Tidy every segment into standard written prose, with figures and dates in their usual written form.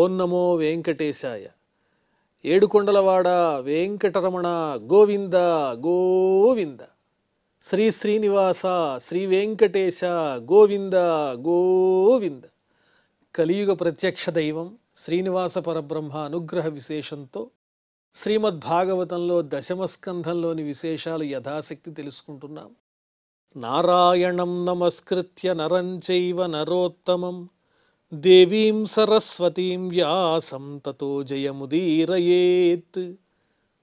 ఓం నమో వెంకటేశాయ. ఏడుకొండలవాడ వెంకటరమణ గోవింద గోవింద. శ్రీ శ్రీనివాస శ్రీ వెంకటేశ గోవింద గోవింద. కలియుగ ప్రత్యక్ష దైవం శ్రీనివాస పరబ్రహ్మ అనుగ్రహ విశేషంతో శ్రీమద్భాగవతంలో దశమస్కంధంలోని విశేషాలు యథాశక్తి తెలుసుకుంటున్నాం. నారాయణం నమస్కృత్య నరం చైవ నరోత్తమం దేవీం సరస్వతీం వ్యాసం తతో జయముదీరయేత్.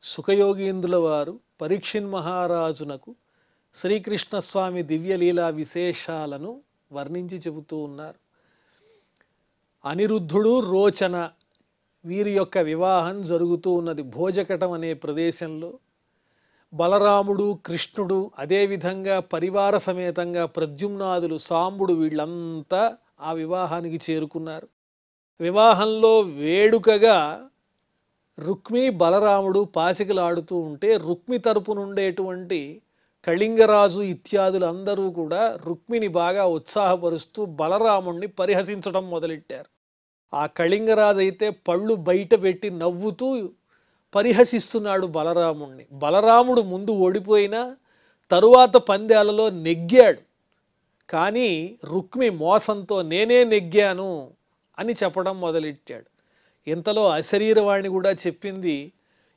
సుఖయోగీంద్రుల వారు పరీక్షిన్ మహారాజునకు శ్రీకృష్ణస్వామి దివ్యలీలా విశేషాలను వర్ణించి చెబుతూ ఉన్నారు. అనిరుద్ధుడు రోచన వీరి యొక్క వివాహం జరుగుతూ ఉన్నది భోజకటం అనే ప్రదేశంలో. బలరాముడు కృష్ణుడు అదేవిధంగా పరివార సమేతంగా ప్రద్యుమ్నాదులు సాంబుడు వీళ్ళంతా ఆ వివాహానికి చేరుకున్నారు. వివాహంలో వేడుకగా రుక్మి బలరాముడు పాచికలాడుతూ ఉంటే రుక్మి తరపునుండేటువంటి కళింగరాజు ఇత్యాదులు అందరూ కూడా రుక్మిని బాగా ఉత్సాహపరుస్తూ బలరాముణ్ణి పరిహసించడం మొదలెట్టారు. ఆ కళింగరాజు అయితే పళ్ళు బయట పెట్టి నవ్వుతూ పరిహసిస్తున్నాడు బలరాముణ్ణి. బలరాముడు ముందు ఓడిపోయినా తరువాత పందాలలో నెగ్గాడు. కానీ రుక్మి మోసంతో నేనే నెగ్గాను అని చెప్పడం మొదలెట్టాడు. ఇంతలో అశరీరవాణి కూడా చెప్పింది,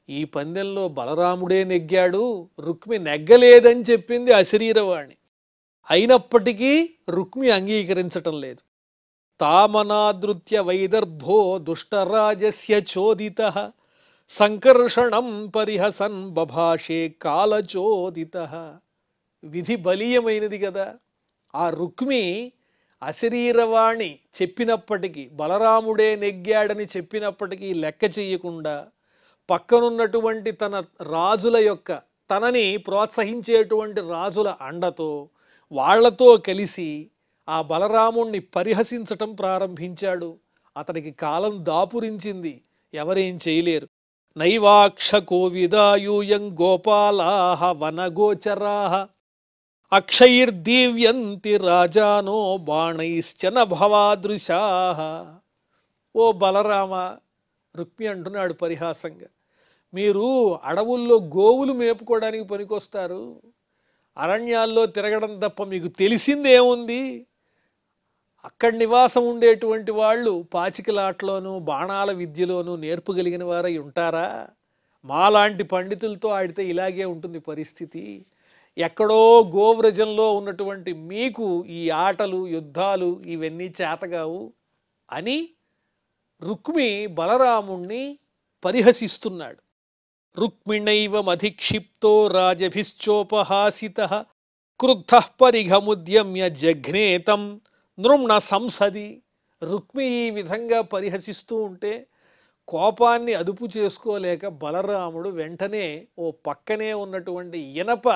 ఈ పందెంలో బలరాముడే నెగ్గాడు, రుక్మి నెగ్గలేదని చెప్పింది అశరీరవాణి. అయినప్పటికీ రుక్మి అంగీకరించటం లేదు. తామనాదృత్య వైదర్భో దుష్టరాజస్య చోదితః సంకర్షణం పరిహసన్ బభాషే కాలచోదితః. విధి బలీయమైనది కదా. ఆ రుక్మి అశరీరవాణి చెప్పినప్పటికీ, బలరాముడే నెగ్గాడని చెప్పినప్పటికీ లెక్క చెయ్యకుండా పక్కనున్నటువంటి తన రాజుల యొక్క తనని ప్రోత్సహించేటువంటి రాజుల అండతో వాళ్లతో కలిసి ఆ బలరాముణ్ణి పరిహసించటం ప్రారంభించాడు. అతనికి కాలం దాపురించింది, ఎవరేం చేయలేరు. నైవాక్ష కోవిదాయూయం గోపాలాహ వనగోచరాహ అక్షైర్దీవ్యంతి రాజానో బాణైశ్చన భవాదృశాః. ఓ బలరామ, రుక్మి అంటున్నాడు పరిహాసంగా, మీరు అడవుల్లో గోవులు మేపుకోవడానికి పనికొస్తారు, అరణ్యాల్లో తిరగడం తప్ప మీకు తెలిసిందేముంది? అక్కడి నివాసం ఉండేటువంటి వాళ్ళు పాచికలాట్లోనూ బాణాల విద్యలోనూ నేర్పగలిగిన వారై ఉంటారా? మాలాంటి పండితులతో ఆడితే ఇలాగే ఉంటుంది పరిస్థితి. ఎక్కడో గోవ్రజంలో ఉన్నటువంటి మీకు ఈ ఆటలు యుద్ధాలు ఇవన్నీ చేతగావు అని రుక్మి బలరాముణ్ణి పరిహసిస్తున్నాడు. రుక్మిణైవమధిక్షిప్తో రాజభిశ్చోపహాసితః క్రుద్ధః పరిఘముద్యమ్య జఘ్నేతం నృమ్ణ సంసది. రుక్మి ఈ విధంగా పరిహసిస్తూ ఉంటే కోపాన్ని అదుపు చేసుకోలేక బలరాముడు వెంటనే ఓ పక్కనే ఉన్నటువంటి ఇనప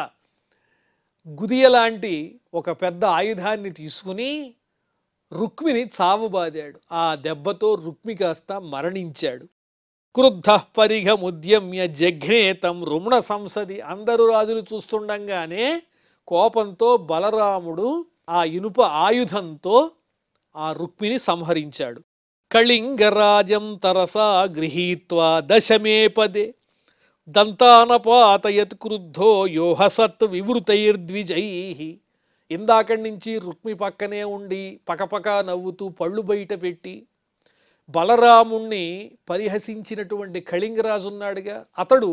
గుదియలాంటి ఒక పెద్ద ఆయుధాన్ని తీసుకుని రుక్మిని చావబాదాడు. ఆ దెబ్బతో రుక్మి కాస్త మరణించాడు. క్రుద్ధః పరిఘముద్యమ్య జఘ్నేతం రుమ్ణ సంసది. అందరూ రాజులు చూస్తుండగానే కోపంతో బలరాముడు ఆ ఇనుప ఆయుధంతో ఆ రుక్మిని సంహరించాడు. కళింగరాజం తరసా గృహీత్వా దశమే పదే దంతానపాతయత్ క్రుద్ధో యోహసత్ వివృతైర్ద్విజైః. ఇందాకడి నుంచి రుక్మి పక్కనే ఉండి పకపక నవ్వుతూ పళ్ళు బయట పెట్టి బలరాముణ్ణి పరిహసించినటువంటి కళింగరాజు ఉన్నాడుగా, అతడు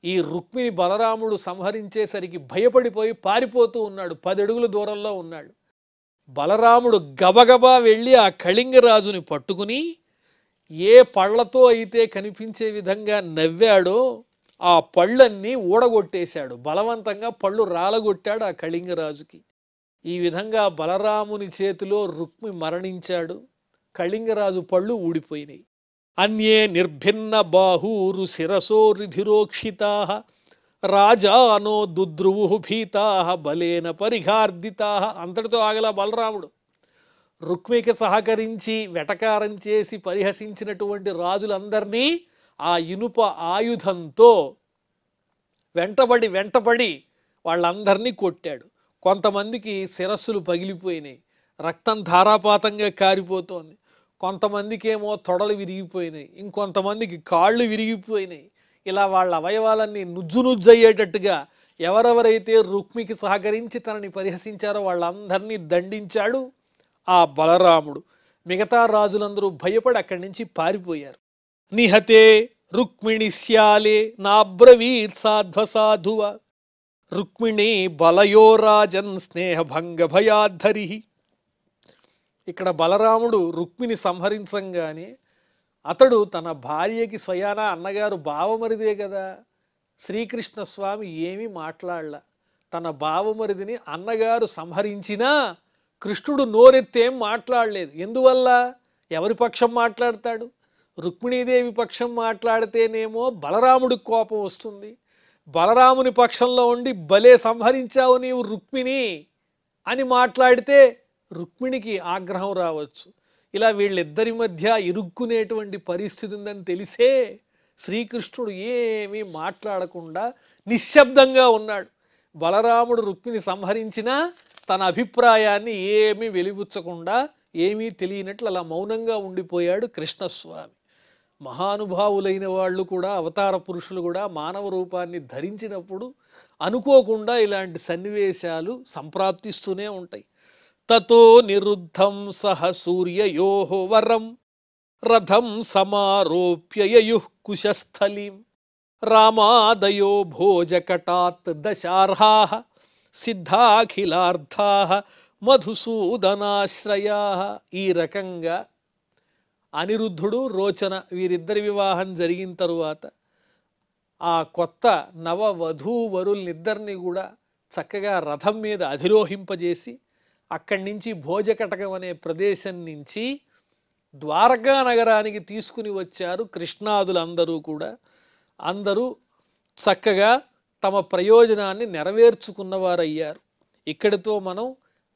ఈ రుక్మిని బలరాముడు సంహరించేసరికి భయపడిపోయి పారిపోతూ ఉన్నాడు. 10 అడుగుల దూరంలో ఉన్నాడు. బలరాముడు గబగబా వెళ్ళి ఆ కళింగరాజుని పట్టుకుని ఏ పళ్లతో అయితే కనిపించే విధంగా నవ్వాడో ఆ పళ్ళన్నీ ఊడగొట్టేశాడు. బలవంతంగా పళ్ళు రాలగొట్టాడు ఆ కళింగరాజుకి. ఈ విధంగా బలరాముని చేతిలో రుక్మి మరణించాడు. కళింగరాజు పళ్ళు ఊడిపోయినాయి. అన్యే నిర్భిన్న బాహూరు శిరసో రుధిరోక్షితాః రాజానో దుద్రువు భీతాః బలేన పరిఘార్దితాః. అంతటితో ఆగలా బలరాముడు. రుక్మికి సహకరించి వెటకారం చేసి పరిహసించినటువంటి రాజులందరినీ ఆ ఇనుప ఆయుధంతో వెంటబడి వాళ్ళందరినీ కొట్టాడు. కొంతమందికి శిరస్సులు పగిలిపోయినాయి, రక్తం ధారాపాతంగా కారిపోతోంది. కొంతమందికేమో తొడలు విరిగిపోయినాయి, ఇంకొంతమందికి కాళ్ళు విరిగిపోయినాయి. ఇలా వాళ్ళ అవయవాలన్నీ నుజ్జు నుజ్జయ్యేటట్టుగా ఎవరెవరైతే రుక్మికి సహకరించి తనని పరిహసించారో వాళ్ళందరినీ దండించాడు ఆ బలరాముడు. మిగతా రాజులందరూ భయపడి అక్కడి నుంచి పారిపోయారు. నిహతే రుక్మిణిశ్యాలే నాబ్రవీత్ సాధ్వసాధువ రుక్మిణి బలయో రాజన్ స్నేహభంగ భయాద్ధరి. ఇక్కడ బలరాముడు రుక్మిణి సంహరించంగానే అతడు తన భార్యకి స్వయాన అన్నగారు బావమరిదే కదా, శ్రీకృష్ణ స్వామి ఏమీ మాట్లాడలా. తన బావమరిదిని అన్నగారు సంహరించినా కృష్ణుడు నోరెత్తేం మాట్లాడలేదు. ఎందువల్ల? ఎవరి పక్షం మాట్లాడతాడు? రుక్మిణీదేవి పక్షం మాట్లాడితేనేమో బలరాముడికి కోపం వస్తుంది. బలరాముని పక్షంలో ఉండి భలే సంహరించావు నీవు రుక్మిణి అని మాట్లాడితే రుక్మిణికి ఆగ్రహం రావచ్చు. ఇలా వీళ్ళిద్దరి మధ్య ఇరుక్కునేటువంటి పరిస్థితి ఉందని తెలిసే శ్రీకృష్ణుడు ఏమీ మాట్లాడకుండా నిశ్శబ్దంగా ఉన్నాడు. బలరాముడు రుక్మిణి సంహరించినా తన అభిప్రాయాన్ని ఏమీ వెలిబుచ్చకుండా ఏమీ తెలియనట్లు అలా మౌనంగా ఉండిపోయాడు కృష్ణస్వామి. మహానుభావులైన వాళ్ళు కూడా, అవతార పురుషులు కూడా మానవ రూపాన్ని ధరించినప్పుడు అనుకోకుండా ఇలాంటి సన్నివేశాలు సంప్రాప్తిస్తూనే ఉంటాయి. తతో నిరుద్ధం సహ సూర్యయోః వరం రథం సమారోప్య యయుః కుశస్థలీం రామాదయో భోజకటాత్ దశార్హాః సిద్ధాఖిలార్థాః మధుసూదనాశ్రయాః. ఈ రకంగా అనిరుద్ధుడు, రోచన వీరిద్దరి వివాహం జరిగిన తరువాత ఆ కొత్త నవవధూవరుల్నిద్దరినీ కూడా చక్కగా రథం మీద అధిరోహింపజేసి అక్కడి నుంచి భోజకటకం అనే ప్రదేశం నుంచి ద్వారకా నగరానికి తీసుకుని వచ్చారు కృష్ణాదులందరూ కూడా. అందరూ చక్కగా తమ ప్రయోజనాన్ని నెరవేర్చుకున్నవారయ్యారు. ఇక్కడితో మనం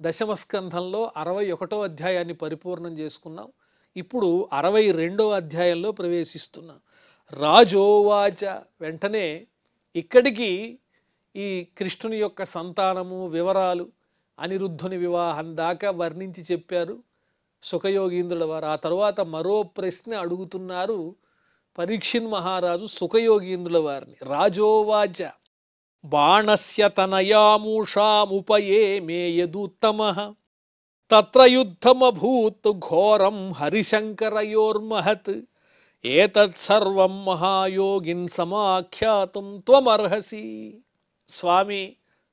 దశమస్కంధంలో 61వ అధ్యాయాన్ని పరిపూర్ణం చేసుకున్నాం. ఇప్పుడు 62వ అధ్యాయంలో ప్రవేశిస్తున్నాం. రాజోవాచ. వెంటనే ఇక్కడికి ఈ కృష్ణుని యొక్క సంతానము వివరాలు అనిరుద్ధుని వివాహం దాకా వర్ణించి చెప్పారు సుఖయోగీంద్రుల వారు. ఆ తరువాత మరో ప్రశ్న అడుగుతున్నారు పరీక్షిన్ మహారాజు సుఖయోగీంద్రుల వారిని. రాజోవాచ బాణస్య తనయామూషాముపయే మే యదుత్తమః తత్ర యుద్ధమభూత్ ఘోరం హరిశంకరయోర్మహత్ ఏతత్సర్వం మహాయోగిన్ సమాఖ్యాతుం త్వమర్హసి. స్వామి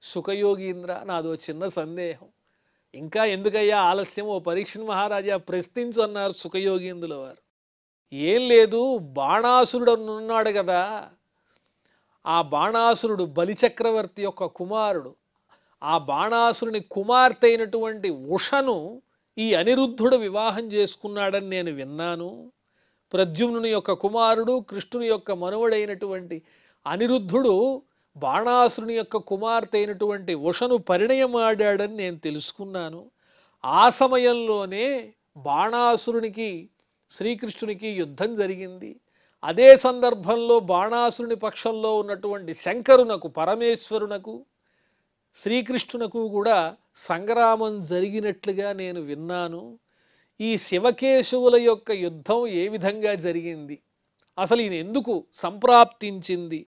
సుఖయోగీంద్ర, నాదో చిన్న సందేహం. ఇంకా ఎందుకయ్యా ఆలస్యం? ఓ పరీక్ష మహారాజా ప్రశ్నించు అన్నారు సుఖయోగీంద్రుల వారు. ఏం లేదు, బాణాసురుడు ఉన్నాడు కదా, ఆ బాణాసురుడు బలిచక్రవర్తి యొక్క కుమారుడు. ఆ బాణాసురుని కుమార్తె అయినటువంటి ఉషను ఈ అనిరుద్ధుడు వివాహం చేసుకున్నాడని నేను విన్నాను. ప్రద్యుమ్నుని యొక్క కుమారుడు, కృష్ణుని యొక్క మనువడైనటువంటి అనిరుద్ధుడు బాణాసురుని యొక్క కుమార్తె అయినటువంటి ఉషను పరిణయమాడాడని నేను తెలుసుకున్నాను. ఆ సమయంలోనే బాణాసురునికి శ్రీకృష్ణునికి యుద్ధం జరిగింది. అదే సందర్భంలో బాణాసురుని పక్షంలో ఉన్నటువంటి శంకరునకు, పరమేశ్వరునకు, శ్రీకృష్ణునకు కూడా సంగ్రామం జరిగినట్లుగా నేను విన్నాను. ఈ శివకేశవుల యొక్క యుద్ధం ఏ విధంగా జరిగింది, అసలు ఇది ఎందుకు సంప్రాప్తించింది,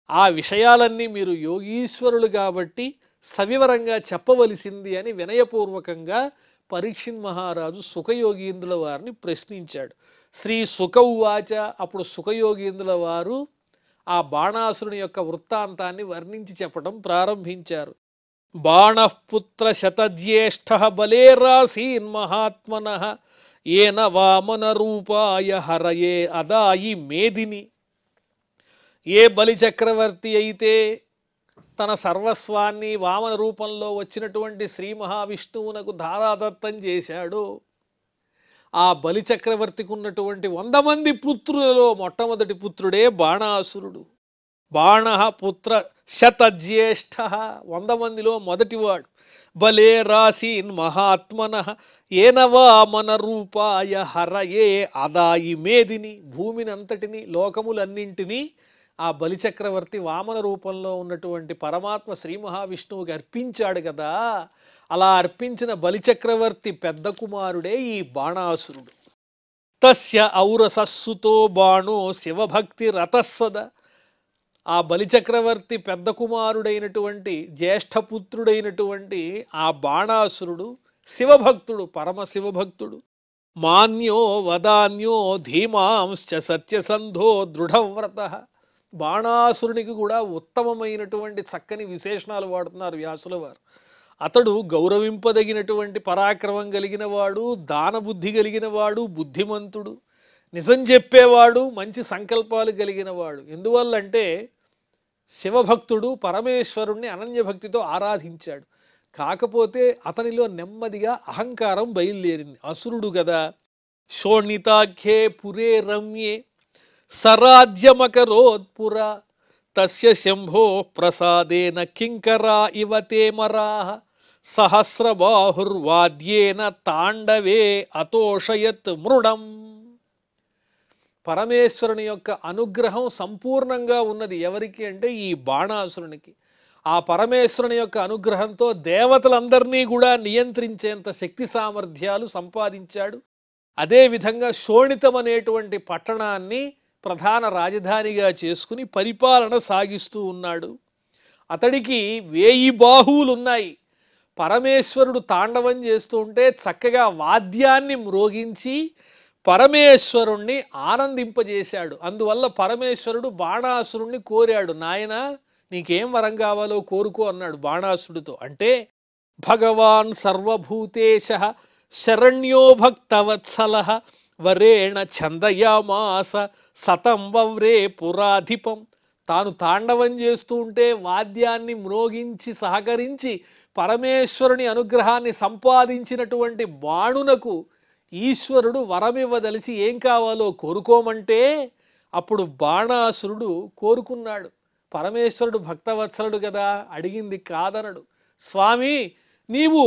ఆ విషయాలన్నీ మీరు యోగీశ్వరులు కాబట్టి సవివరంగా చెప్పవలసింది అని వినయపూర్వకంగా పరీక్షిన్ మహారాజు సుఖయోగీంద్రుల వారిని ప్రశ్నించాడు. శ్రీ సుఖౌవాచ. అప్పుడు సుఖయోగీంద్రుల వారు ఆ బాణాసురుని యొక్క వృత్తాంతాన్ని వర్ణించి చెప్పడం ప్రారంభించారు. బాణఃపుత్ర శతజ్యేష్ఠ బలేరాసీన్ మహాత్మనః ఏన వామన రూపాయ హరయే అదాయి మేదిని. ఏ బలిచక్రవర్తి అయితే తన సర్వస్వాన్ని వామన రూపంలో వచ్చినటువంటి శ్రీ మహావిష్ణువునకు ధారాదత్తం చేశాడో, ఆ బలిచక్రవర్తికి ఉన్నటువంటి 100 మంది పుత్రులలో మొట్టమొదటి పుత్రుడే బాణాసురుడు. బాణ పుత్ర శతజ్యేష్ఠ, 100 మందిలో మొదటివాడు. బలే రాసీన్ మహాత్మన ఏన వామన రూపాయ హరయే అదాయి మేదిని. భూమిని అంతటిని, లోకములన్నింటినీ ఆ బలిచక్రవర్తి వామన రూపంలో ఉన్నటువంటి పరమాత్మ శ్రీ మహావిష్ణువుకి అర్పించాడు కదా. అలా అర్పించిన బలిచక్రవర్తి పెద్ద కుమారుడే ఈ బాణాసురుడు. తస్య ఔరసస్సుతో బాణో శివభక్తి రతస్సద. ఆ బలిచక్రవర్తి పెద్ద కుమారుడైనటువంటి జ్యేష్ఠపుత్రుడైనటువంటి ఆ బాణాసురుడు శివభక్తుడు, పరమ శివభక్తుడు. మాన్యో వదాన్యో ధీమాంశ్చ సత్యసంధో దృఢవ్రత. బాణాసురునికి కూడా ఉత్తమమైనటువంటి చక్కని విశేషణాలు వాడుతున్నారు వ్యాసుల వారు. అతడు గౌరవింపదగినటువంటి పరాక్రమం కలిగిన వాడు, దానబుద్ధి కలిగిన వాడు, బుద్ధిమంతుడు, నిజం చెప్పేవాడు, మంచి సంకల్పాలు కలిగిన వాడు. ఎందువల్లంటే శివభక్తుడు, పరమేశ్వరుణ్ణి అనన్యభక్తితో ఆరాధించాడు. కాకపోతే అతనిలో నెమ్మదిగా అహంకారం బయలుదేరింది. అసురుడు కదా. శోణితాఖ్యే పురే రమ్యే సరాజ్యమకరోత్పుర తస్య శంభో ప్రసాదేన కింకరా ఇవతే మరాహ సహస్రబాహుర్వాద్యేన తాండవే అతోషయత్ మృడం. పరమేశ్వరుని యొక్క అనుగ్రహం సంపూర్ణంగా ఉన్నది ఎవరికి అంటే ఈ బాణాసురునికి. ఆ పరమేశ్వరుని యొక్క అనుగ్రహంతో దేవతలందరినీ కూడా నియంత్రించేంత శక్తి సామర్థ్యాలు సంపాదించాడు. అదేవిధంగా శోణితం అనేటువంటి పట్టణాన్ని ప్రధాన రాజధానిగా చేసుకుని పరిపాలన సాగిస్తూ ఉన్నాడు. అతడికి 1000 బాహువులున్నాయి. పరమేశ్వరుడు తాండవం చేస్తూ ఉంటే చక్కగా వాద్యాన్ని మ్రోగించి పరమేశ్వరుణ్ణి ఆనందింపజేశాడు. అందువల్ల పరమేశ్వరుడు బాణాసురుణ్ణి కోరాడు, నాయనా నీకేం వరం కావాలో కోరుకో అన్నాడు బాణాసురుడితో. అంటే భగవాన్ సర్వభూతేశ శరణ్యో భక్తవత్సల వరేణ ఛందయామాస సతం వవ్రే పురాధిపం. తాను తాండవం చేస్తూ ఉంటే వాద్యాన్ని మ్రోగించి సహకరించి పరమేశ్వరుని అనుగ్రహాన్ని సంపాదించినటువంటి బాణునకు ఈశ్వరుడు వరమివ్వదలిచి ఏం కావాలో కోరుకోమంటే అప్పుడు బాణాసురుడు కోరుకున్నాడు. పరమేశ్వరుడు భక్తవత్సలుడు కదా, అడిగింది కాదనడు. స్వామి, నీవు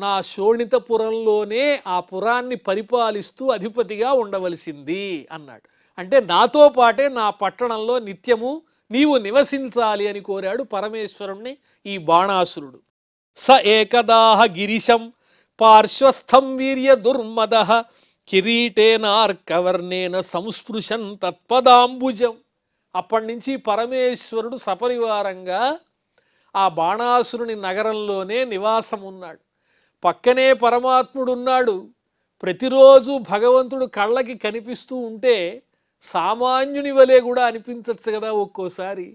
నా శోణితపురంలోనే ఆ పురాన్ని పరిపాలిస్తూ అధిపతిగా ఉండవలసింది అన్నాడు. అంటే నాతో పాటే నా పట్టణంలో నిత్యము నీవు నివసించాలి అని కోరాడు పరమేశ్వరుణ్ణి ఈ బాణాసురుడు. స ఏకదాహ గిరిశం పార్శ్వస్థం వీర్య దుర్మద కిరీటేనార్కవర్ణేన సంస్పృశన్ తత్పదాంబుజం. అప్పటి నుంచి పరమేశ్వరుడు సపరివారంగా ఆ బాణాసురుని నగరంలోనే నివాసం ఉన్నాడు. పక్కనే పరమాత్ముడు ఉన్నాడు. ప్రతిరోజు భగవంతుడు కళ్ళకి కనిపిస్తూ ఉంటే సామాన్యుని వలె కూడా అనిపించచ్చు కదా ఒక్కోసారి.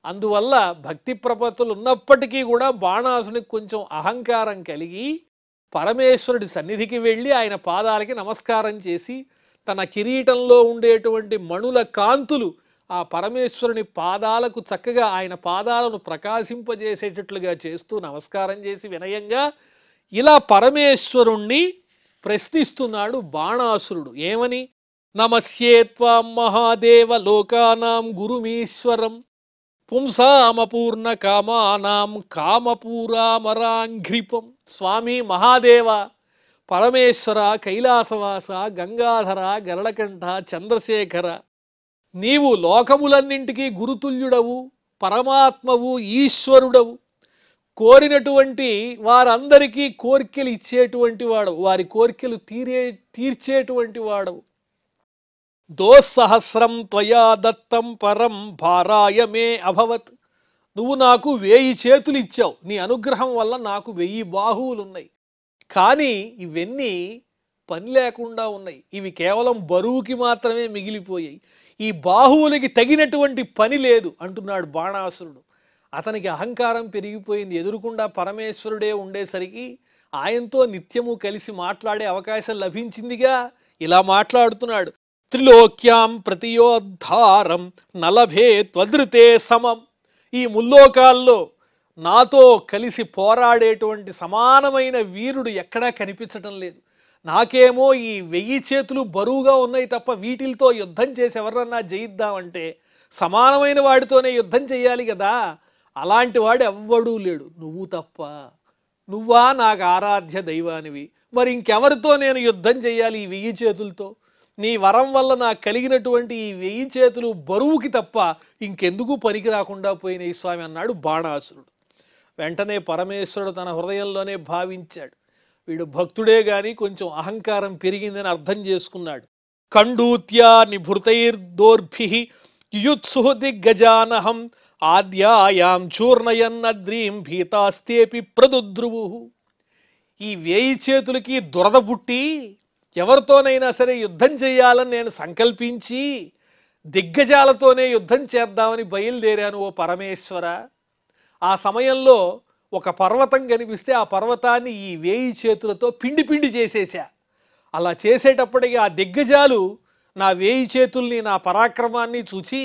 అందువల్ల భక్తి ప్రపత్తులు ఉన్నప్పటికీ కూడా బాణాసునికి కొంచెం అహంకారం కలిగి పరమేశ్వరుడి సన్నిధికి వెళ్ళి ఆయన పాదాలకి నమస్కారం చేసి తన కిరీటంలో ఉండేటువంటి మణుల కాంతులు ఆ పరమేశ్వరుని పాదాలకు చక్కగా ఆయన పాదాలను ప్రకాశింపజేసేటట్లుగా చేస్తూ నమస్కారం చేసి వినయంగా ఇలా పరమేశ్వరుణ్ణి ప్రశ్నిస్తున్నాడు బాణాసురుడు. ఏమని? నమస్యే త్వాం మహాదేవ లోకానాం గురుమీశ్వరం పుంసామపూర్ణ కామానాం కామపూరామరాంఘ్రిపం. స్వామి మహాదేవ, పరమేశ్వర, కైలాసవాస, గంగాధర, గరళకంఠ, చంద్రశేఖర, నీవు లోకములన్నింటికీ గురుతుల్యుడవు, పరమాత్మవు, ఈశ్వరుడవు. కోరినటువంటి వారందరికీ కోరికలు ఇచ్చేటువంటి వాడవు, వారి కోరికలు తీర్చేటువంటి వాడవు. దోసహస్రం త్వయా దత్తం పరం భారాయ మే అభవత్. నువ్వు నాకు 1000 చేతులు ఇచ్చావు. నీ అనుగ్రహం వల్ల నాకు 1000 బాహువులు ఉన్నాయి. కానీ ఇవన్నీ పని లేకుండా ఉన్నాయి. ఇవి కేవలం బరువుకి మాత్రమే మిగిలిపోయాయి. ఈ బాహువులకి తగినటువంటి పని లేదు అంటున్నాడు బాణాసురుడు. అతనికి అహంకారం పెరిగిపోయింది. ఎదురుకుండా పరమేశ్వరుడే ఉండేసరికి ఆయనతో నిత్యము కలిసి మాట్లాడే అవకాశం లభించిందిగా. ఇలా మాట్లాడుతున్నాడు. త్రిలోక్యాం ప్రతియోద్ధారం నలభే త్వదృతే సమం. ఈ ముల్లోకాల్లో నాతో కలిసి పోరాడేటువంటి సమానమైన వీరుడు ఎక్కడా కనిపించటం లేదు. నాకేమో ఈ 1000 చేతులు బరువుగా ఉన్నాయి తప్ప వీటితో యుద్ధం చేసి ఎవరన్నా జయిద్దామంటే సమానమైన వాడితోనే యుద్ధం చేయాలి కదా. అలాంటి వాడు ఎవ్వడూ లేడు, నువ్వు తప్ప. నువ్వా నాకు ఆరాధ్య దైవానివి, మరి ఇంకెవరితో నేను యుద్ధం చేయాలి ఈ 1000 చేతులతో? నీ వరం వల్ల నాకు కలిగినటువంటి ఈ 1000 చేతులు బరువుకి తప్ప ఇంకెందుకు పనికి రాకుండా పోయినాయి స్వామి అన్నాడు బాణాసురుడు. వెంటనే పరమేశ్వరుడు తన హృదయంలోనే భావించాడు, వీడు భక్తుడే కానీ కొంచెం అహంకారం పెరిగిందని అర్థం చేసుకున్నాడు. ఖండూత్యా నిభృతైర్దోర్భిః యుయుత్సుః దిగ్గజానహం ఆద్యాయాం చూర్ణయన్నద్రీం భీతాస్తేపి ప్రదుద్రువుః. ఈ వేయి చేతులకి దురద పుట్టి ఎవరితోనైనా సరే యుద్ధం చేయాలని నేను సంకల్పించి దిగ్గజాలతోనే యుద్ధం చేద్దామని బయలుదేరాను ఓ పరమేశ్వర. ఆ సమయంలో ఒక పర్వతం కనిపిస్తే ఆ పర్వతాన్ని ఈ వేయి చేతులతో పిండి పిండి చేసేసా. అలా చేసేటప్పటికి ఆ దిగ్గజాలు నా వేయి చేతుల్ని, నా పరాక్రమాన్ని చూచి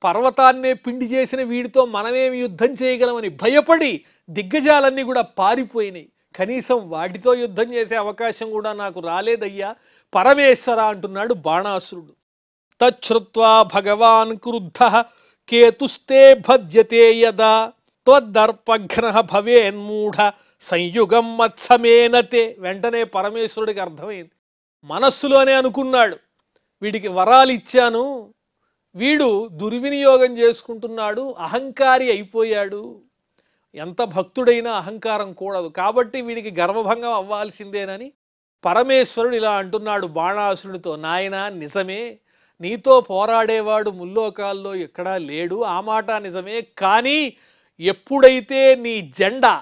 పర్వతాన్నే పిండి చేసిన వీడితో మనమేమి యుద్ధం చేయగలమని భయపడి దిగ్గజాలన్నీ కూడా పారిపోయినాయి. కనీసం వాటితో యుద్ధం చేసే అవకాశం కూడా నాకు రాలేదయ్యా పరమేశ్వర అంటున్నాడు బాణాసురుడు. తచ్చుత్వా భగవాన్ క్రుద్ధః కేతుస్తే భజ్యతే యదా త్వద్దర్పఘ్నః భవేన్మూఢ సంయుగం మత్సమేనతే. వెంటనే పరమేశ్వరుడికి అర్థమైంది. మనస్సులోనే అనుకున్నాడు, వీడికి వరాలు ఇచ్చాను, వీడు దుర్వినియోగం చేసుకుంటున్నాడు, అహంకారి అయిపోయాడు. ఎంత భక్తుడైనా అహంకారం కూడదు, కాబట్టి వీడికి గర్వభంగం అవ్వాల్సిందేనని పరమేశ్వరుడు ఇలా అంటున్నాడు బాణాసురుడితో. నాయనా, నిజమే, నీతో పోరాడేవాడు ముల్లోకాల్లో ఎక్కడా లేడు, ఆ మాట నిజమే. కానీ ఎప్పుడైతే నీ జెండా,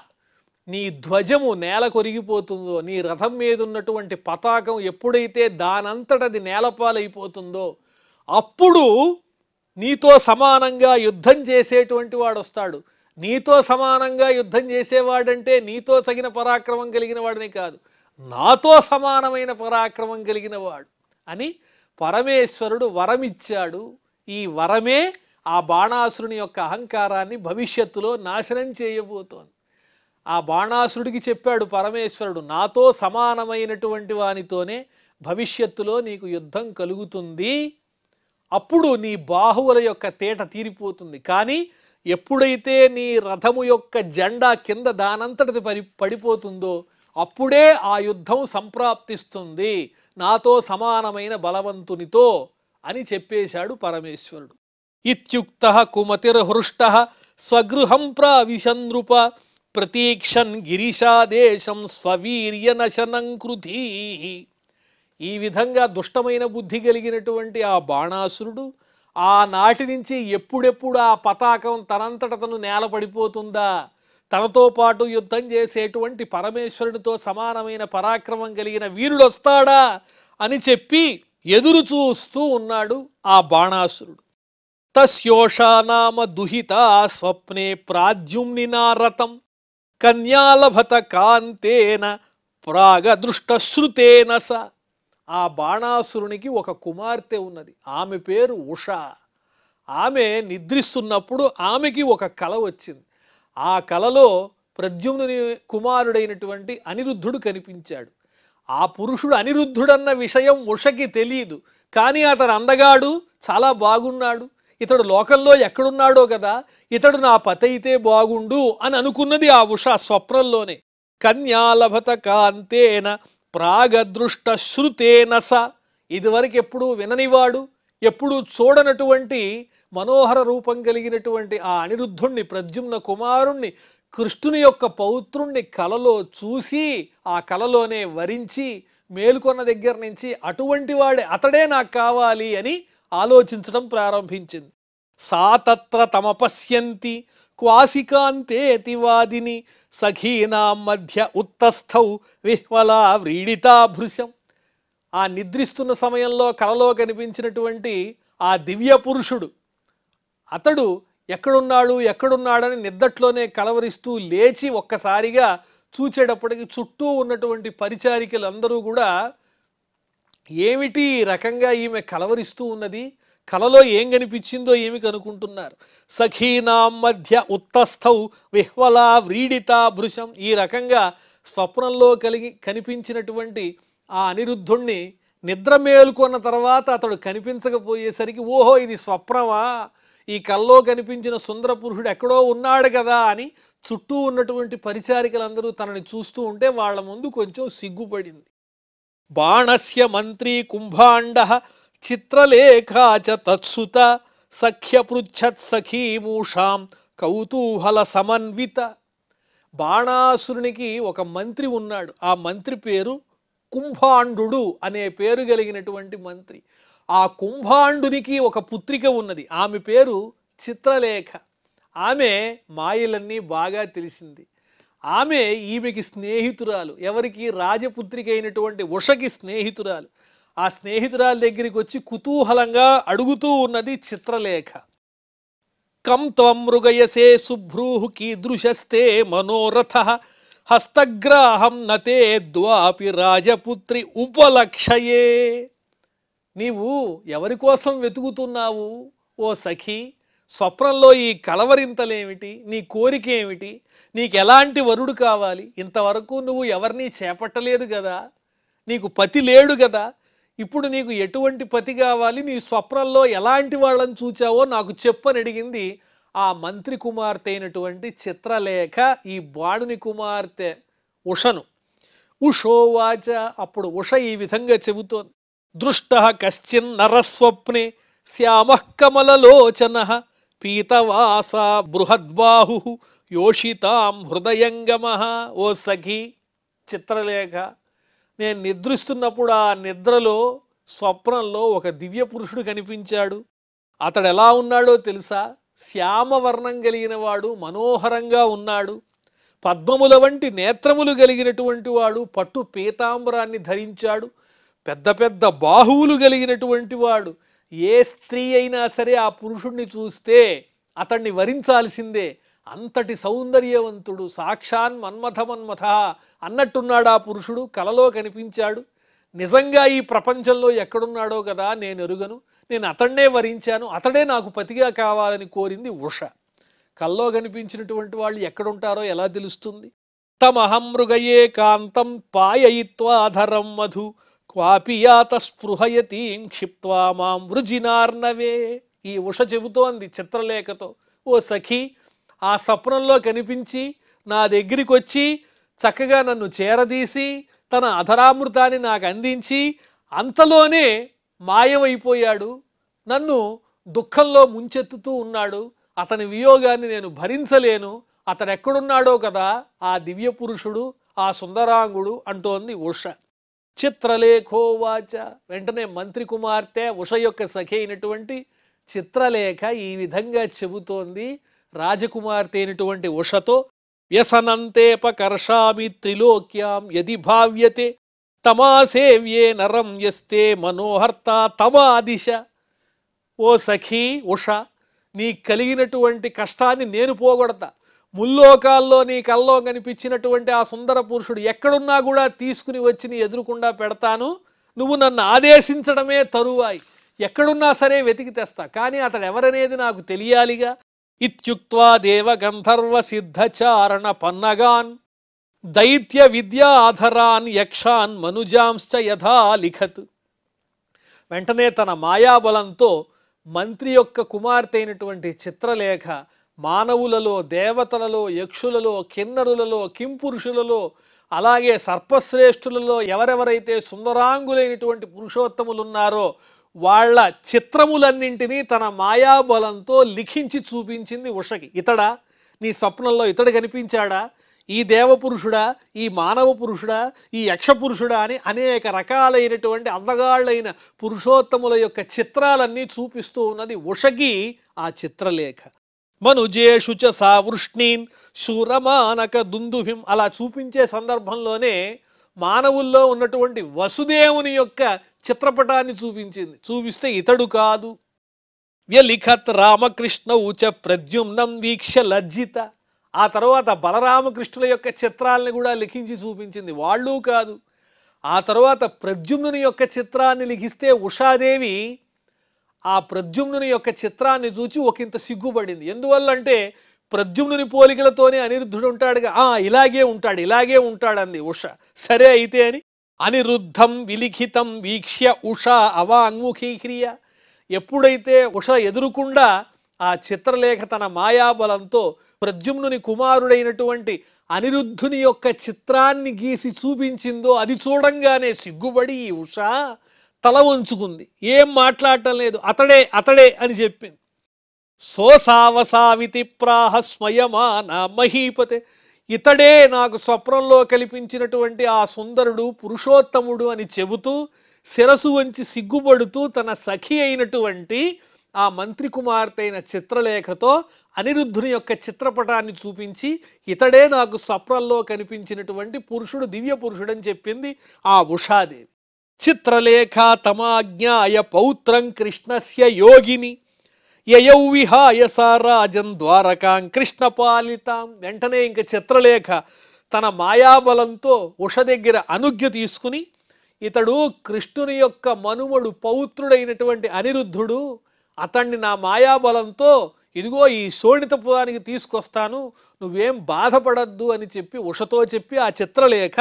నీ ధ్వజము నేల కొరిగిపోతుందో, నీ రథం మీద ఉన్నటువంటి పతాకం ఎప్పుడైతే దానంతటది నేలపాలైపోతుందో, అప్పుడు నీతో సమానంగా యుద్ధం చేసేటువంటి వాడు వస్తాడు. నీతో సమానంగా యుద్ధం చేసేవాడంటే నీతో తగిన పరాక్రమం కలిగిన వాడిని కాదు, నాతో సమానమైన పరాక్రమం కలిగిన వాడు అని పరమేశ్వరుడు వరమిచ్చాడు. ఈ వరమే ఆ బాణాసురుని యొక్క అహంకారాన్ని భవిష్యత్తులో నాశనం చేయబోతోంది. ఆ బాణాసురుడికి చెప్పాడు పరమేశ్వరుడు, నాతో సమానమైనటువంటి వానితోనే భవిష్యత్తులో నీకు యుద్ధం కలుగుతుంది, అప్పుడు నీ బాహువుల యొక్క తేట తీరిపోతుంది. కానీ ఎప్పుడైతే నీ రథము యొక్క జెండా కింద దానంతటిది పడిపోతుందో అప్పుడే ఆ యుద్ధం సంప్రాప్తిస్తుంది నాతో సమానమైన బలవంతునితో అని చెప్పేశాడు పరమేశ్వరుడు. ఇత్యుక్తః కుమతిర్హృష్టః స్వగృహం ప్రావిశన్ృప ప్రతీక్షన్ గిరిశాదేశం స్వవీర్యనశనం కృధీః. ఈ విధంగా దుష్టమైన బుద్ధి కలిగినటువంటి ఆ బాణాసురుడు ఆనాటి నుంచి ఎప్పుడెప్పుడు ఆ పతాకం తనంతట తను నేల పడిపోతుందా, తనతో పాటు యుద్ధం చేసేటువంటి పరమేశ్వరుడితో సమానమైన పరాక్రమం కలిగిన వీరుడు వస్తాడా అని చెప్పి ఎదురు చూస్తూ ఉన్నాడు ఆ బాణాసురుడు. తస్యోషా నామ దుహిత స్వప్నే ప్రాద్యుమ్నినా రతం కన్యాలభత కాంతేన ప్రాగదృష్టశ్రుతేన స. ఆ బాణాసురునికి ఒక కుమార్తె ఉన్నది, ఆమె పేరు ఉష. ఆమె నిద్రిస్తున్నప్పుడు ఆమెకి ఒక కల వచ్చింది. ఆ కలలో ప్రద్యుమ్నుని కుమారుడైనటువంటి అనిరుద్ధుడు కనిపించాడు. ఆ పురుషుడు అనిరుద్ధుడన్న విషయం ఉషకి తెలియదు, కానీ అతడు అందగాడు, చాలా బాగున్నాడు, ఇతడు లోకంలో ఎక్కడున్నాడో కదా, ఇతడు నా పతి అయితే బాగుండు అని అనుకున్నది ఆ ఉష స్వప్నంలోనే. కన్యాలభత కాంతేన ప్రాగదృష్ట శ్రుతేన స. ఇదివరకు ఎప్పుడు విననివాడు, ఎప్పుడు చూడనటువంటి మనోహర రూపం కలిగినటువంటి ఆ అనిరుద్ధుణ్ణి, ప్రద్యుమ్న కుమారుణ్ణి, కృష్ణుని యొక్క పౌత్రుణ్ణి కలలో చూసి ఆ కలలోనే వరించి మేలుకొన్న దగ్గర నుంచి అటువంటి వాడే, అతడే నాకు కావాలి అని ఆలోచించడం ప్రారంభించింది. సా తత్ర తమపశ్యంతి క్వాసికాంతేతి వాదిని సఖీనాం మధ్య ఉత్తస్థౌ విహ్వలా వ్రీడితా భృశం. ఆ నిద్రిస్తున్న సమయంలో కలలో కనిపించినటువంటి ఆ దివ్య పురుషుడు, అతడు ఎక్కడున్నాడని నిద్దట్లోనే కలవరిస్తూ లేచి ఒక్కసారిగా చూచేటప్పటికి చుట్టూ ఉన్నటువంటి పరిచారికలు అందరూ కూడా ఏమిటి ఈ రకంగా ఈమె కలవరిస్తూ ఉన్నది, కలలో ఏం కనిపించిందో ఏమి కనుకుంటున్నారు. సఖీనాం మధ్య ఉత్తస్థౌ విహ్వలా వ్రీడితా భృశం. ఈ రకంగా స్వప్నంలో కనిపించినటువంటి ఆ అనిరుద్ధుణ్ణి నిద్ర మేలుకొన్న తర్వాత అతడు కనిపించకపోయేసరికి, ఓహో ఇది స్వప్నమా, ఈ కల్లో కనిపించిన సుందర పురుషుడు ఎక్కడో ఉన్నాడు కదా అని చుట్టూ ఉన్నటువంటి పరిచారికలందరూ తనని చూస్తూ ఉంటే వాళ్ళ ముందు కొంచెం సిగ్గుపడింది. బాణస్య మంత్రీ కుంభాండః చిత్రలేఖా చ తత్సుత సఖ్యపృచ్ఛత్ సఖీమూషాం కౌతూహల సమన్విత. బాణాసురునికి ఒక మంత్రి ఉన్నాడు, ఆ మంత్రి పేరు కుంభాండు అనే పేరు కలిగినటువంటి మంత్రి. ఆ కుంభాండునికి ఒక పుత్రిక ఉన్నది, ఆమె పేరు చిత్రలేఖ. ఆమె మాయలన్నీ బాగా తెలిసింది. ఆమె ఈమెకి స్నేహితురాలు. ఎవరికి? రాజపుత్రిక అయినటువంటి ఉషకి స్నేహితురాలు. ఆ స్నేహితురాల దగ్గరికి వచ్చి కుతూహలంగా అడుగుతూ ఉన్నది చిత్రలేఖ. కం త్వం మృగయసే శుభ్రూః కీదృశస్తే మనోరథ హస్తగ్రాహం నతే ద్వాపి రాజపుత్రి ఉపలక్షయే. నీవు ఎవరి కోసం వెతుకుతున్నావు ఓ సఖి? స్వప్నంలో ఈ కలవరింతలేమిటి? నీ కోరిక ఏమిటి? నీకు ఎలాంటి వరుడు కావాలి? ఇంతవరకు నువ్వు ఎవరినీ చేపట్టలేదు కదా, నీకు పతి లేడు కదా, ఇప్పుడు నీకు ఎటువంటి పతి కావాలి? నీ స్వప్నంలో ఎలాంటి వాళ్ళని చూచావో నాకు చెప్పని అడిగింది ఆ మంత్రి కుమార్తె అయినటువంటి చిత్రలేఖ ఈ బాణుని కుమార్తె ఉషను. ఉషోవాచ, అప్పుడు ఉష ఈ విధంగా చెబుతోంది. దృష్ట కశ్చిన్ నరస్వప్నే శ్యామః కమలలోచనః పీతవాస బృహద్బాహు యోషితాం హృదయంగమః. ఓ సఖి చిత్రలేఖ, నేను నిద్రిస్తున్నప్పుడు ఆ నిద్రలో స్వప్నంలో ఒక దివ్య పురుషుడు కనిపించాడు. అతడు ఎలా ఉన్నాడో తెలుసా? శ్యామవర్ణం కలిగిన వాడు, మనోహరంగా ఉన్నాడు. పద్మముల వంటి నేత్రములు కలిగినటువంటి వాడు, పట్టు పీతాంబరాన్ని ధరించాడు. పెద్ద పెద్ద బాహువులు కలిగినటువంటి వాడు. ఏ స్త్రీ అయినా సరే ఆ పురుషుణ్ణి చూస్తే అతన్ని వరించాల్సిందే. అంతటి సౌందర్యవంతుడు, సాక్షాన్ మన్మథ అన్నట్టున్నాడు ఆ పురుషుడు. కలలో కనిపించాడు. నిజంగా ఈ ప్రపంచంలో ఎక్కడున్నాడో కదా నేను ఎరుగను. నేను అతన్నే వరించాను, అతడే నాకు పతిగా కావాలని కోరింది ఉష. కల్లో కనిపించినటువంటి వాళ్ళు ఎక్కడుంటారో ఎలా తెలుస్తుంది? తమహం మృగయే కాంతం పాయయిత్వాధరం మధు క్వాపియాత స్పృహయతీం క్షిప్త్వా మాం వృజినార్నవే. ఈ ఉష చెబుతోంది చిత్రలేఖతో, ఓ సఖి, ఆ స్వప్నంలో కనిపించి నా దగ్గరికి వచ్చి చక్కగా నన్ను చేరదీసి తన అధరామృతాన్ని నాకు అందించి అంతలోనే మాయమైపోయాడు. నన్ను దుఃఖంలో ముంచెత్తుతూ ఉన్నాడు. అతని వియోగాన్ని నేను భరించలేను. అతడు ఎక్కడున్నాడో కదా ఆ దివ్య పురుషుడు, ఆ సుందరాంగుడు అంటోంది ఉష. చిత్రలేఖోవాచ, వెంటనే మంత్రి కుమార్తె ఉష యొక్క సఖి అయినటువంటి చిత్రలేఖ ఈ విధంగా చెబుతోంది రాజకుమార్తె అయినటువంటి ఉషతో. వ్యసనంతేపకర్షామి త్రిలోక్యాం యది భావ్యతే తమాసేవ్యే నరం యస్తే మనోహర్త తమాదిశ. ఓ సఖీ ఉష, నీ కలిగినటువంటి కష్టాన్ని నేను పోగొడతా. ముల్లోకాల్లో నీ కల్లో కనిపించినటువంటి ఆ సుందర పురుషుడు ఎక్కడున్నా కూడా తీసుకుని వచ్చి నీ ఎదురుకుండా పెడతాను. నువ్వు నన్ను ఆదేశించడమే తరువాయి. ఎక్కడున్నా సరే వెతికి తెస్తా, కానీ అతడు ఎవరనేది నాకు తెలియాలిగా. ఇత్యుక్త్వా దేవ గంధర్వ సిద్ధచారణ పన్నగాన్ దైత్య విద్యాధరాన్ యక్షాన్ మనుజాంశ్చ యథా లిఖత్. వెంటనే తన మాయాబలంతో మంత్రి యొక్క కుమార్తె అయినటువంటి చిత్రలేఖ మానవులలో, దేవతలలో, యక్షులలో, కిన్నరులలో, కింపురుషులలో, అలాగే సర్పశ్రేష్ఠులలో ఎవరెవరైతే సుందరాంగులైనటువంటి పురుషోత్తములున్నారో వాళ్ళ చిత్రములన్నింటినీ తన మాయాబలంతో లిఖించి చూపించింది ఉషకి. ఇతడా నీ స్వప్నంలో ఇతడు కనిపించాడా? ఈ దేవపురుషుడా, ఈ మానవ పురుషుడా, ఈ యక్ష పురుషుడా అని అనేక రకాలైనటువంటి అందగాళ్ళైన పురుషోత్తముల యొక్క చిత్రాలన్నీ చూపిస్తూ ఉన్నది ఉషకి ఆ చిత్రలేఖ. మనుజేషు చ సావృష్ణీన్ శూరమానక దుందుభిం. అలా చూపించే సందర్భంలోనే మానవుల్లో ఉన్నటువంటి వసుదేవుని యొక్క చిత్రపటాన్ని చూపించింది. చూపిస్తే ఇతడు కాదు. వ్యలిఖత్ రామకృష్ణ ఉచ ప్రద్యుమ్నం వీక్ష లజ్జిత. ఆ తర్వాత బలరామకృష్ణుల యొక్క చిత్రాలను కూడా లిఖించి చూపించింది. వాళ్ళు కాదు. ఆ తర్వాత ప్రద్యుమ్నుని యొక్క చిత్రాన్ని లిఖిస్తే ఉషాదేవి ఆ ప్రద్యుమ్నుని యొక్క చిత్రాన్ని చూచి ఒకంత సిగ్గుపడింది. ఎందువల్లంటే ప్రద్యుమ్నుని పోలికలతోనే అనిరుద్ధుడు ఉంటాడుగా, ఇలాగే ఉంటాడంది ఉష. సరే అయితే అని అనిరుద్ధం విలిఖితం వీక్ష్య ఉష అవాంగ్ముఖీక్రియ. ఎప్పుడైతే ఉష ఎదురుకుండా ఆ చిత్రలేఖ తన మాయాబలంతో ప్రద్యుమ్నుని కుమారుడైనటువంటి అనిరుద్ధుని యొక్క చిత్రాన్ని గీసి చూపించిందో అది చూడంగానే సిగ్గుపడి ఈ ఉష తల వంచుకుంది. ఏం మాట్లాడటం లేదు. అతడే అని చెప్పింది. సోసావసావితి ప్రాహ స్వయమాన మహీపతే. ఇతడే నాకు స్వప్నంలో కల్పించినటువంటి ఆ సుందరుడు పురుషోత్తముడు అని చెబుతూ శిరసు వంచి సిగ్గుపడుతూ తన సఖి అయినటువంటి ఆ మంత్రి కుమార్తె అయిన చిత్రలేఖతో అనిరుద్ధుని యొక్క చిత్రపటాన్ని చూపించి ఇతడే నాకు స్వప్నంలో కనిపించినటువంటి పురుషుడు, దివ్య పురుషుడని చెప్పింది ఆ ఉషాదేవి. చిత్రలేఖ తమాజ్ఞాయ పౌత్రం కృష్ణస్య యోగిని యయౌ విహాయ సారాజన్ ద్వారకాం కృష్ణపాలితాం. వెంటనే ఇంక చిత్రలేఖ తన మాయాబలంతో ఉష దగ్గర అనుజ్ఞ తీసుకుని, ఇతడు కృష్ణుని యొక్క మనుమడు పౌత్రుడైనటువంటి అనిరుద్ధుడు, అతన్ని నా మాయాబలంతో ఇదిగో ఈ శోణితపురానికి తీసుకొస్తాను, నువ్వేం బాధపడద్దు అని చెప్పి ఉషతో చెప్పి ఆ చిత్రలేఖ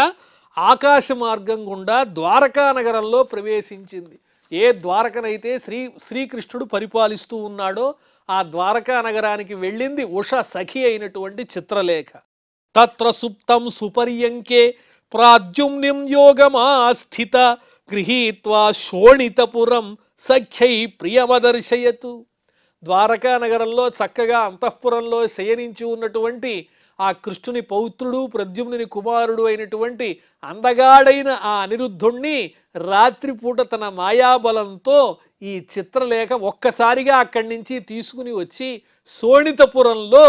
ఆకాశ మార్గం గుండా ద్వారకా నగరంలో ప్రవేశించింది. ఏ ద్వారకనైతే శ్రీకృష్ణుడు పరిపాలిస్తూ ఉన్నాడో ఆ ద్వారకా నగరానికి వెళ్ళింది ఉష సఖి అయినటువంటి చిత్రలేఖ. తత్ర సుప్తం సుపర్యంకే ప్రాద్యుమ్నిం యోగమాస్థిత గృహీత్వా శోణితపురం సఖ్యై ప్రియమదర్శయతు. ద్వారకా నగరంలో చక్కగా అంతఃపురంలో శయనించి ఉన్నటువంటి ఆ కృష్ణుని పౌత్రుడు ప్రద్యుమ్నుని కుమారుడు అయినటువంటి అందగాడైన ఆ అనిరుద్ధుణ్ణి రాత్రిపూట తన మాయాబలంతో ఈ చిత్రలేఖ ఒక్కసారిగా అక్కడి నుంచి తీసుకుని వచ్చి శోణితపురంలో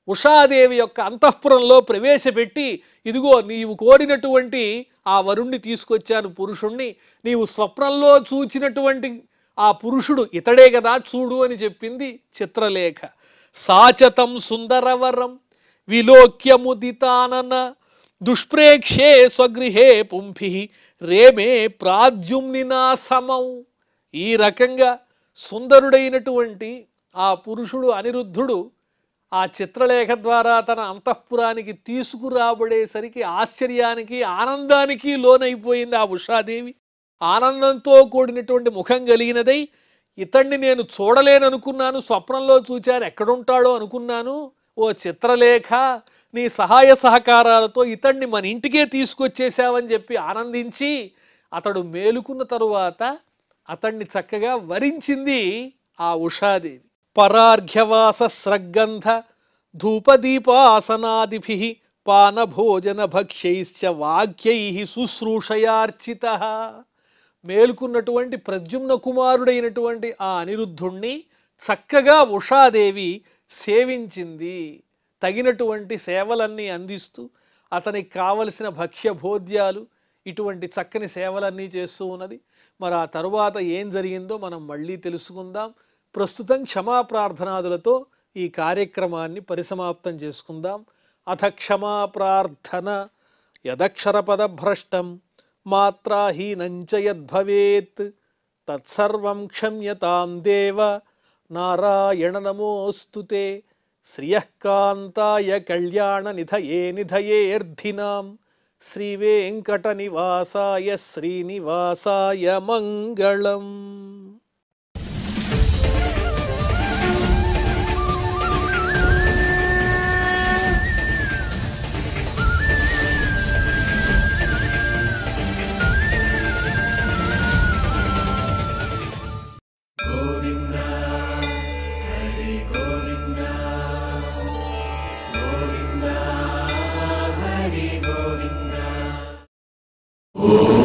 ఉషాదేవి యొక్క అంతఃపురంలో ప్రవేశపెట్టి, ఇదిగో నీవు కోరినటువంటి ఆ వరుణ్ణి తీసుకొచ్చాను, పురుషుణ్ణి, నీవు స్వప్నంలో చూచినటువంటి ఆ పురుషుడు ఇతడే కదా, చూడు అని చెప్పింది చిత్రలేఖ. సాచతం సుందరవరం విలోక్యముదితానన దుష్ప్రేక్షే స్వగృహే పుంభి రేమే ప్రాద్యుమ్నినా సమౌ. ఈ రకంగా సుందరుడైనటువంటి ఆ పురుషుడు అనిరుద్ధుడు ఆ చిత్రలేఖ ద్వారా తన అంతఃపురానికి తీసుకురాబడేసరికి ఆశ్చర్యానికి ఆనందానికి లోనైపోయింది ఆ ఉషాదేవి. ఆనందంతో కూడినటువంటి ముఖం కలిగినదై, ఇతన్ని నేను చూడలేననుకున్నాను, స్వప్నంలో చూచాను, ఎక్కడుంటాడో అనుకున్నాను, ఓ చిత్రలేఖ నీ సహాయ సహకారాలతో ఇతన్ని మన ఇంటికే తీసుకొచ్చేసావని చెప్పి ఆనందించి, అతడు మేలుకున్న తరువాత అతన్ని చక్కగా వరించింది ఆ ఉషాదేవి. పరార్ఘ్యవాస స్రగ్గంధ ధూపదీపాసనాదిభిః పానభోజన భక్ష్యైశ్చ వాక్యైః శుశ్రూషయార్చితః. మేలుకున్నటువంటి ప్రద్యుమ్న కుమారుడైనటువంటి ఆ అనిరుద్ధుణ్ణి చక్కగా ఉషాదేవి సేవించింది. తగినటువంటి సేవలన్నీ అందిస్తూ అతనికి కావలసిన భక్ష్య భోజ్యాలు ఇటువంటి చక్కని సేవలన్నీ చేస్తూ ఉన్నది. మరి ఆ తరువాత ఏం జరిగిందో మనం మళ్ళీ తెలుసుకుందాం. ప్రస్తుతం క్షమాప్రార్థనాదులతో ఈ కార్యక్రమాన్ని పరిసమాప్తం చేసుకుందాం. అథ క్షమాప్రార్థన. యదక్షరపదభ్రష్టం మాత్రాహీనంచ యద్భవేత్ తత్సర్వం క్షమ్యతాం దేవ నారాయణ నమోస్తుతే. శ్రియః కాంతాయ కళ్యాణ నిధయే నిధయేర్ధినాం శ్రీవేంకటనివాసాయ శ్రీనివాసాయ మంగళం. Oh